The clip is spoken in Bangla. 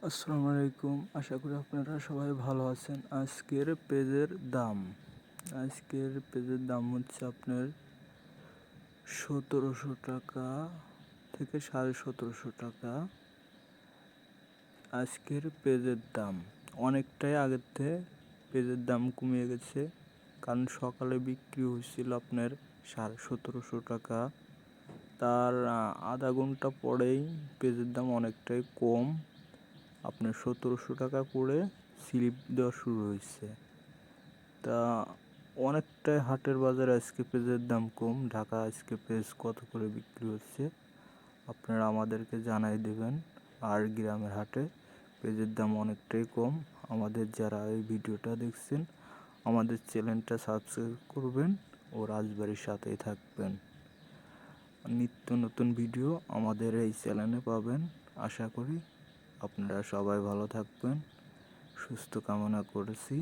আসসালামু আলাইকুম, আশা করি আপনারা সবাই ভালো আছেন। আজকের পেজের দাম হচ্ছে আপনার 1700 টাকা থেকে 1750 টাকা। আজকের পেজের দাম অনেকটাই আগের থেকে পেজের দাম কমিয়ে গেছে, কারণ সকালে বিক্রি হয়েছিল আপনার 1750 টাকা। তার আধা ঘন্টা পরেই পেজের দাম অনেকটাই কম, আপনার 1700 টাকা করে স্লিপ দেওয়া শুরু হয়েছে। তা অনেকটাই হাটের বাজারে আজকে পেঁয়াজের দাম কম। ঢাকা আজকে পেঁয়াজ কত করে বিক্রি হচ্ছে আপনারা আমাদেরকে জানাই দেবেন। আর গ্রামের হাটে পেঁয়াজের দাম অনেকটাই কম। আমাদের যারা এই ভিডিওটা দেখছেন, আমাদের চ্যানেলটা সাবস্ক্রাইব করবেন ও রাজবাড়ির সাথেই থাকবেন। নিত্য নতুন ভিডিও আমাদের এই চ্যানেলে পাবেন। আশা করি আপনারা সবাই ভালো থাকবেন, সুস্থ কামনা করেছি।